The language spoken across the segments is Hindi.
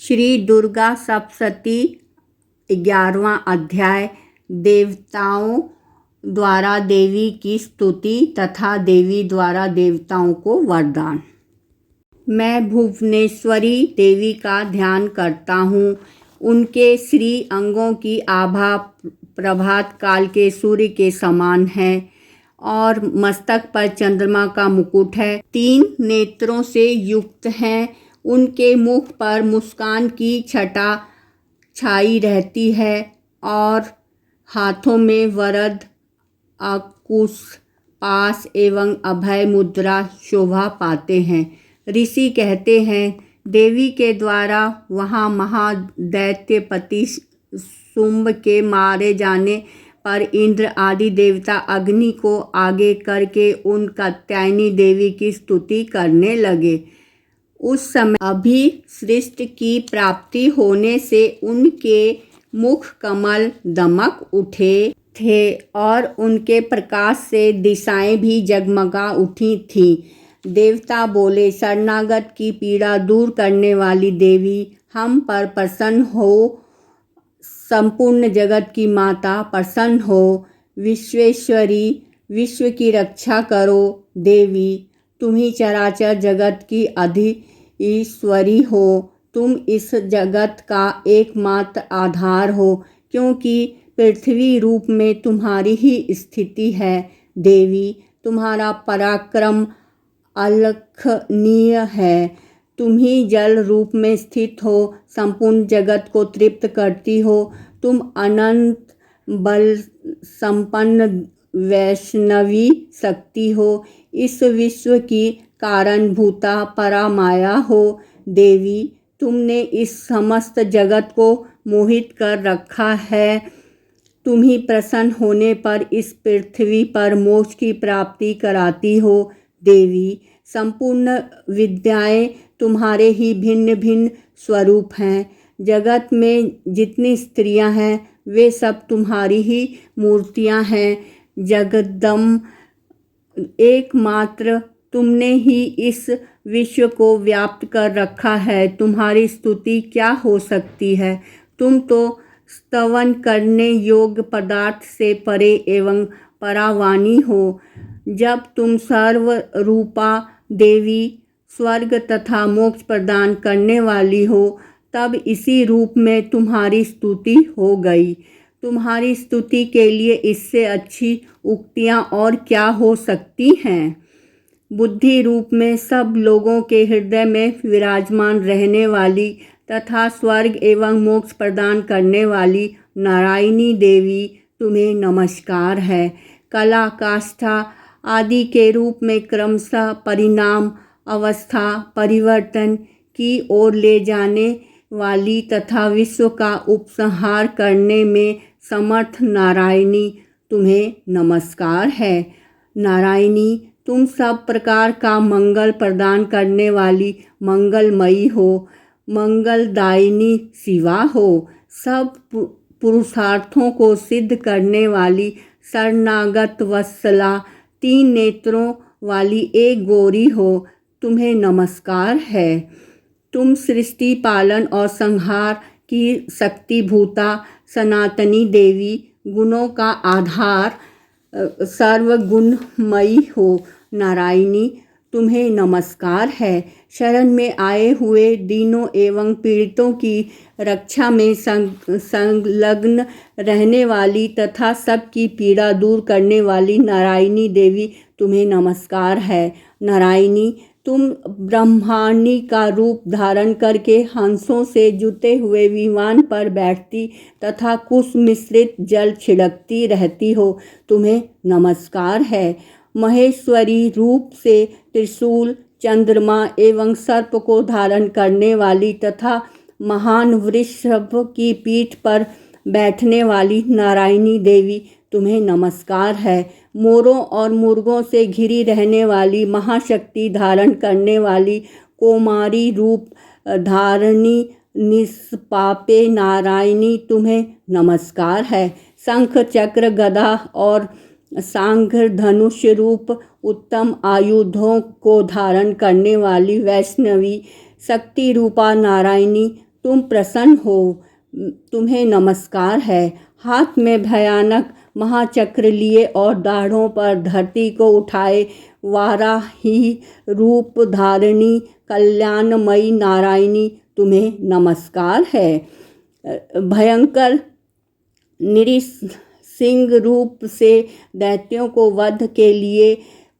श्री दुर्गा सप्तशती 11वां अध्याय। देवताओं द्वारा देवी की स्तुति तथा देवी द्वारा देवताओं को वरदान। मैं भुवनेश्वरी देवी का ध्यान करता हूँ। उनके श्री अंगों की आभा प्रभात काल के सूर्य के समान है और मस्तक पर चंद्रमा का मुकुट है। 3 नेत्रों से युक्त हैं। उनके मुख पर मुस्कान की छटा छाई रहती है और हाथों में वरद, अंकुश, पास एवं अभय मुद्रा शोभा पाते हैं। ऋषि कहते हैं, देवी के द्वारा वहाँ महादैत्यपति शुंभ के मारे जाने पर इंद्र आदि देवता अग्नि को आगे करके उन कात्यायनी देवी की स्तुति करने लगे। उस समय अभिसृष्ट की प्राप्ति होने से उनके मुख कमल दमक उठे थे और उनके प्रकाश से दिशाएं भी जगमगा उठी थीं। देवता बोले, शरणागत की पीड़ा दूर करने वाली देवी, हम पर प्रसन्न हो। संपूर्ण जगत की माता प्रसन्न हो। विश्वेश्वरी, विश्व की रक्षा करो। देवी, तुम ही चराचर जगत की अधीश्वरी हो। तुम इस जगत का एकमात्र आधार हो, क्योंकि पृथ्वी रूप में तुम्हारी ही स्थिति है। देवी, तुम्हारा पराक्रम अलखनीय है। तुम ही जल रूप में स्थित हो, संपूर्ण जगत को तृप्त करती हो। तुम अनंत बल संपन्न वैष्णवी शक्ति हो। इस विश्व की कारणभूता परामाया हो। देवी, तुमने इस समस्त जगत को मोहित कर रखा है। तुम ही प्रसन्न होने पर इस पृथ्वी पर मोक्ष की प्राप्ति कराती हो। देवी, संपूर्ण विद्याएं तुम्हारे ही भिन्न भिन्न स्वरूप हैं। जगत में जितनी स्त्रियां हैं वे सब तुम्हारी ही मूर्तियां हैं। जगदम्ब, एकमात्र तुमने ही इस विश्व को व्याप्त कर रखा है। तुम्हारी स्तुति क्या हो सकती है। तुम तो स्तवन करने योग्य पदार्थ से परे एवं परावानी हो। जब तुम सर्वरूपा देवी, स्वर्ग तथा मोक्ष प्रदान करने वाली हो, तब इसी रूप में तुम्हारी स्तुति हो गई। तुम्हारी स्तुति के लिए इससे अच्छी उक्तियाँ और क्या हो सकती हैं। बुद्धि रूप में सब लोगों के हृदय में विराजमान रहने वाली तथा स्वर्ग एवं मोक्ष प्रदान करने वाली नारायणी देवी, तुम्हें नमस्कार है। कला, काष्ठा आदि के रूप में क्रमशः परिणाम, अवस्था, परिवर्तन की ओर ले जाने वाली तथा विश्व का उपसंहार करने में समर्थ नारायणी, तुम्हें नमस्कार है। नारायणी, तुम सब प्रकार का मंगल प्रदान करने वाली मंगलमयी हो, मंगलदायिनी शिवा हो। सब पुरुषार्थों को सिद्ध करने वाली शरणागत वत्सला, 3 नेत्रों वाली एक गौरी हो, तुम्हें नमस्कार है। तुम सृष्टि, पालन और संहार की शक्तिभूता सनातनी देवी, गुणों का आधार, सर्वगुणमयी हो। नारायणी, तुम्हें नमस्कार है। शरण में आए हुए दीनों एवं पीड़ितों की रक्षा में संलग्न रहने वाली तथा सबकी पीड़ा दूर करने वाली नारायणी देवी, तुम्हें नमस्कार है। नारायणी, तुम ब्रह्माणी का रूप धारण करके हंसों से जुते हुए विमान पर बैठती तथा कुश मिश्रित जल छिड़कती रहती हो, तुम्हें नमस्कार है। महेश्वरी रूप से त्रिशूल, चंद्रमा एवं सर्प को धारण करने वाली तथा महान वृषभ की पीठ पर बैठने वाली नारायणी देवी, तुम्हें नमस्कार है। मोरों और मुर्गों से घिरी रहने वाली महाशक्ति धारण करने वाली कौमारी रूप धारणी निष्पापे नारायणी, तुम्हें नमस्कार है। शंख, चक्र, गदा और सांघ धनुष रूप उत्तम आयुधों को धारण करने वाली वैष्णवी शक्ति रूपा नारायणी, तुम प्रसन्न हो, तुम्हें नमस्कार है। हाथ में भयानक महाचक्र लिए और दाढ़ों पर धरती को उठाए वाराही रूप धारिणी कल्याणमयी नारायणी, तुम्हें नमस्कार है। भयंकर नृसिंह रूप से दैत्यों को वध के लिए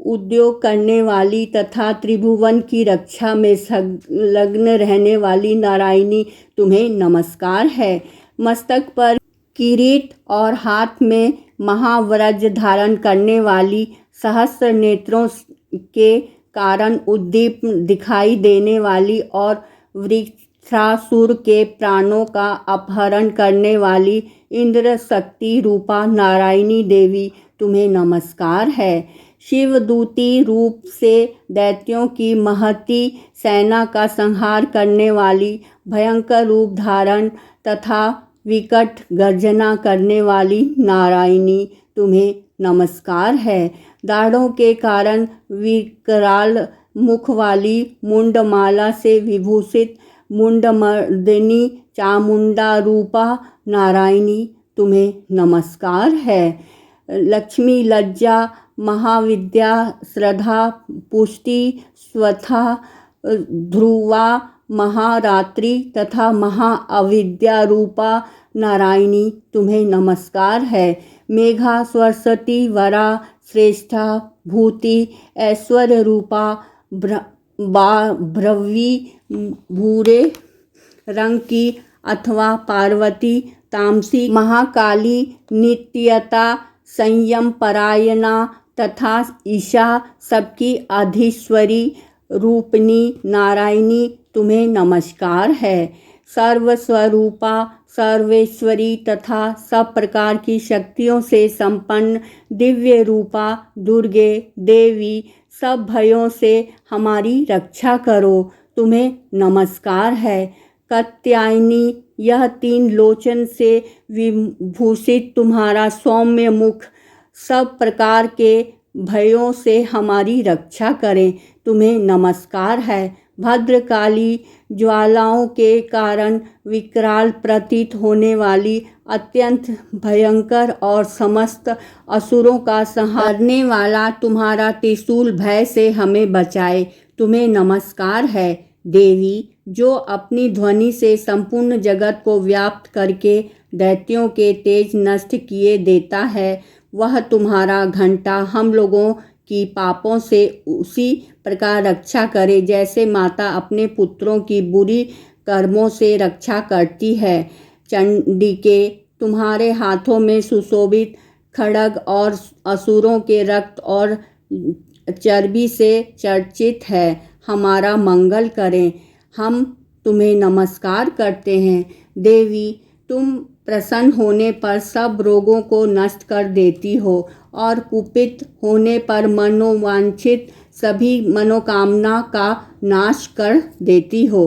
उद्योग करने वाली तथा त्रिभुवन की रक्षा में संलग्न रहने वाली नारायणी, तुम्हें नमस्कार है। मस्तक पर किरीट और हाथ में महावज्र धारण करने वाली, सहस्र नेत्रों के कारण उद्दीप दिखाई देने वाली और वृत्रासुर के प्राणों का अपहरण करने वाली इंद्र शक्ति रूपा नारायणी देवी, तुम्हें नमस्कार है। शिवदूती रूप से दैत्यों की महती सेना का संहार करने वाली, भयंकर रूप धारण तथा विकट गर्जना करने वाली नारायणी, तुम्हें नमस्कार है। दाढ़ों के कारण विकराल मुख वाली, मुंडमाला से विभूषित मुंडमर्दिनी चामुंडा रूपा नारायणी, तुम्हें नमस्कार है। लक्ष्मी, लज्जा, महाविद्या, श्रद्धा, पुष्टि, स्वथा, ध्रुवा, महारात्रि तथा महाअविद्या रूपा नारायणी, तुम्हें नमस्कार है। मेघा, सरस्वती, वरा, श्रेष्ठा, भूति, ऐश्वर्य रूपा भ्रवी, भूरे रंग की अथवा पार्वती, तामसी, महाकाली, नित्यता, संयम परायणा तथा ईशा, सबकी अधीश्वरी रूपिणी नारायणी, तुम्हें नमस्कार है। सर्वस्वरूपा, सर्वेश्वरी तथा सब प्रकार की शक्तियों से संपन्न दिव्य रूपा दुर्गे देवी, सब भयों से हमारी रक्षा करो, तुम्हें नमस्कार है। कात्यायनी, यह 3 लोचन से विभूषित तुम्हारा सौम्य मुख सब प्रकार के भयों से हमारी रक्षा करें, तुम्हें नमस्कार है। भद्रकाली, ज्वालाओं के कारण विकराल प्रतीत होने वाली, अत्यंत भयंकर और समस्त असुरों का संहारने वाला तुम्हारा त्रिशूल भय से हमें बचाए, तुम्हें नमस्कार है। देवी, जो अपनी ध्वनि से संपूर्ण जगत को व्याप्त करके दैत्यों के तेज नष्ट किए देता है, वह तुम्हारा घंटा हम लोगों की पापों से उसी प्रकार रक्षा करे जैसे माता अपने पुत्रों की बुरी कर्मों से रक्षा करती है। चंडिके, तुम्हारे हाथों में सुशोभित खड्ग और असुरों के रक्त और चर्बी से चर्चित है, हमारा मंगल करें, हम तुम्हें नमस्कार करते हैं। देवी, तुम प्रसन्न होने पर सब रोगों को नष्ट कर देती हो और कुपित होने पर मनोवांछित सभी मनोकामना का नाश कर देती हो।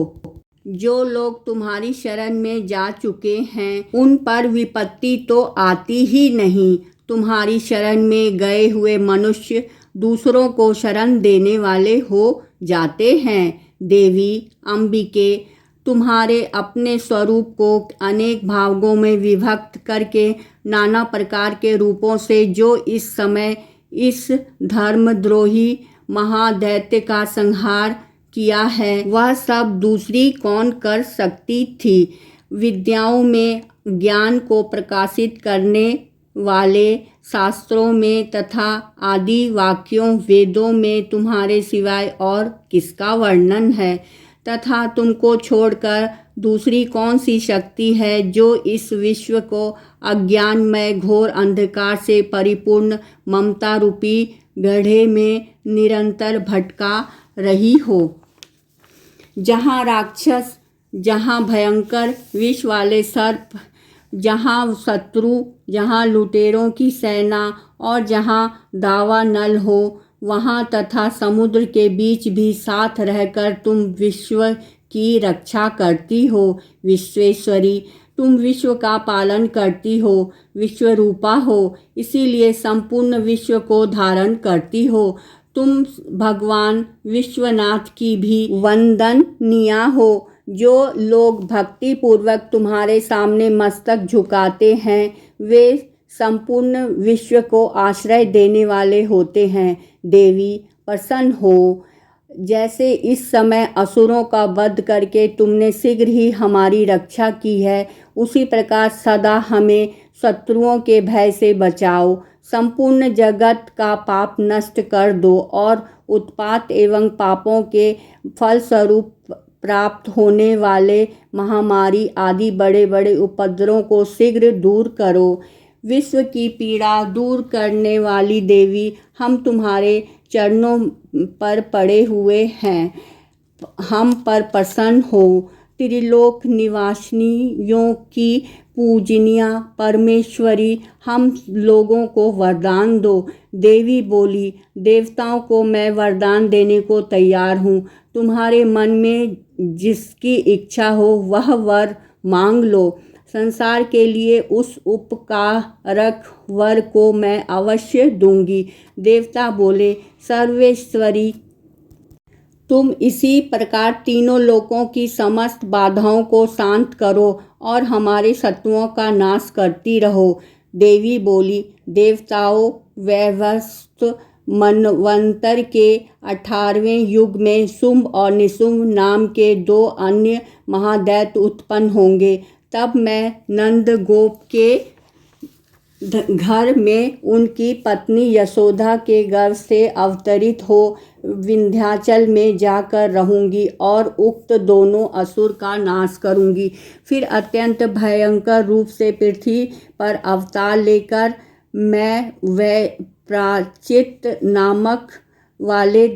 जो लोग तुम्हारी शरण में जा चुके हैं उन पर विपत्ति तो आती ही नहीं। तुम्हारी शरण में गए हुए मनुष्य दूसरों को शरण देने वाले हो जाते हैं। देवी अंबिके, तुम्हारे अपने स्वरूप को अनेक भागों में विभक्त करके नाना प्रकार के रूपों से जो इस समय इस धर्मद्रोही महादैत्य का संहार किया है, वह सब दूसरी कौन कर सकती थी। विद्याओं में ज्ञान को प्रकाशित करने वाले शास्त्रों में तथा आदि वाक्यों वेदों में तुम्हारे सिवाय और किसका वर्णन है, तथा तुमको छोड़कर दूसरी कौन सी शक्ति है जो इस विश्व को अज्ञानमय घोर अंधकार से परिपूर्ण ममता रूपी गड्ढे में निरंतर भटका रही हो। जहाँ राक्षस, जहाँ भयंकर विष वाले सर्प, जहाँ शत्रु, जहाँ लुटेरों की सेना और जहाँ दावा नल हो, वहाँ तथा समुद्र के बीच भी साथ रहकर तुम विश्व की रक्षा करती हो। विश्वेश्वरी, तुम विश्व का पालन करती हो, विश्वरूपा हो, इसीलिए संपूर्ण विश्व को धारण करती हो। तुम भगवान विश्वनाथ की भी वंदनीया हो, जो लोग भक्ति पूर्वक तुम्हारे सामने मस्तक झुकाते हैं वे संपूर्ण विश्व को आश्रय देने वाले होते हैं। देवी प्रसन्न हो। जैसे इस समय असुरों का वध करके तुमने शीघ्र ही हमारी रक्षा की है, उसी प्रकार सदा हमें शत्रुओं के भय से बचाओ। संपूर्ण जगत का पाप नष्ट कर दो और उत्पात एवं पापों के फलस्वरूप प्राप्त होने वाले महामारी आदि बड़े बड़े उपद्रवों को शीघ्र दूर करो। विश्व की पीड़ा दूर करने वाली देवी, हम तुम्हारे चरणों पर पड़े हुए हैं, हम पर प्रसन्न हो। त्रिलोक निवासिनियों की पूजनिया परमेश्वरी, हम लोगों को वरदान दो। देवी बोली, देवताओं को मैं वरदान देने को तैयार हूँ। तुम्हारे मन में जिसकी इच्छा हो वह वर मांग लो। संसार के लिए उस उपकारक वर को मैं अवश्य दूंगी। देवता बोले, सर्वेश्वरी, तुम इसी प्रकार तीनों लोकों की समस्त बाधाओं को शांत करो और हमारे शत्रुओं का नाश करती रहो। देवी बोली, देवताओं, वैवस्वत मनवंतर के 18वें युग में शुंभ और निशुंभ नाम के 2 अन्य महादैत्य उत्पन्न होंगे। तब मैं नंदगोप के घर में उनकी पत्नी यशोदा के गर्भ से अवतरित हो विंध्याचल में जाकर रहूंगी और उक्त दोनों असुर का नाश करूंगी। फिर अत्यंत भयंकर रूप से पृथ्वी पर अवतार लेकर मैं वैप्राचित नामक वाले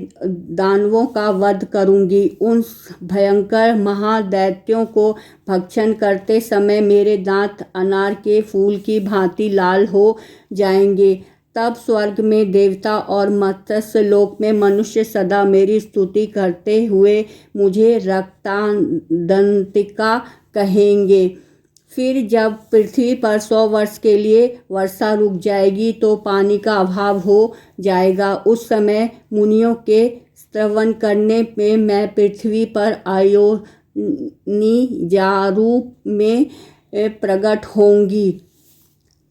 दानवों का वध करूंगी। उन भयंकर महादैत्यों को भक्षण करते समय मेरे दांत अनार के फूल की भांति लाल हो जाएंगे। तब स्वर्ग में देवता और मत्स्य लोक में मनुष्य सदा मेरी स्तुति करते हुए मुझे रक्तादंतिका कहेंगे। फिर जब पृथ्वी पर 100 वर्ष के लिए वर्षा रुक जाएगी तो पानी का अभाव हो जाएगा। उस समय मुनियों के श्रवण करने में मैं पृथ्वी पर आयोनि जारूप में प्रकट होंगी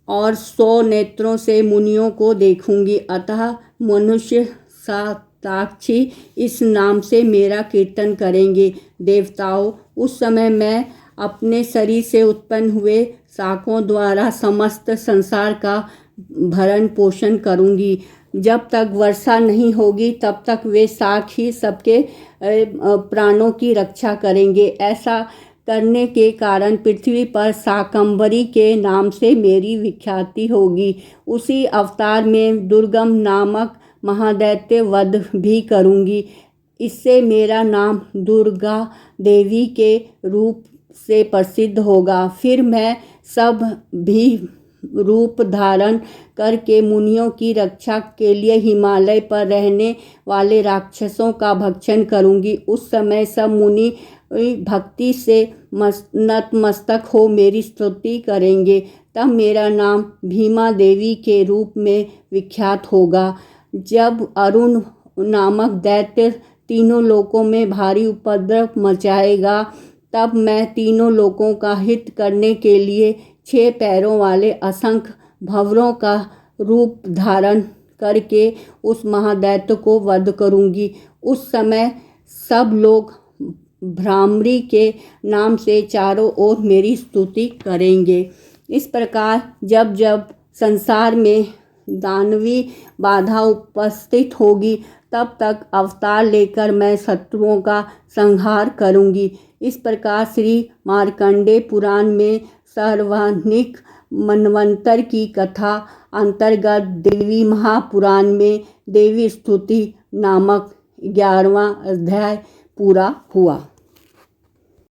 और 100 नेत्रों से मुनियों को देखूंगी। अतः मनुष्य साताक्षी इस नाम से मेरा कीर्तन करेंगे। देवताओं, उस समय मैं अपने शरीर से उत्पन्न हुए शाकों द्वारा समस्त संसार का भरण पोषण करूंगी। जब तक वर्षा नहीं होगी तब तक वे शाक ही सबके प्राणों की रक्षा करेंगे। ऐसा करने के कारण पृथ्वी पर शाकंभरी के नाम से मेरी विख्याति होगी। उसी अवतार में दुर्गम नामक महादैत्य वध भी करूंगी। इससे मेरा नाम दुर्गा देवी के रूप से प्रसिद्ध होगा। फिर मैं सब भी रूप धारण करके मुनियों की रक्षा के लिए हिमालय पर रहने वाले राक्षसों का भक्षण करूंगी। उस समय सब मुनि भक्ति से नतमस्तक हो मेरी स्तुति करेंगे। तब मेरा नाम भीमा देवी के रूप में विख्यात होगा। जब अरुण नामक दैत्य तीनों लोकों में भारी उपद्रव मचाएगा तब मैं तीनों लोकों का हित करने के लिए 6 पैरों वाले असंख्य भंवरों का रूप धारण करके उस महादैत्य को वध करूंगी। उस समय सब लोग भ्रामरी के नाम से चारों ओर मेरी स्तुति करेंगे। इस प्रकार जब जब संसार में दानवी बाधा उपस्थित होगी तब तक अवतार लेकर मैं शत्रुओं का संहार करूंगी। इस प्रकार श्री मार्कंडेय पुराण में सर्वाधिक मनवंतर की कथा अंतर्गत देवी महापुराण में देवी स्तुति नामक 11वां अध्याय पूरा हुआ।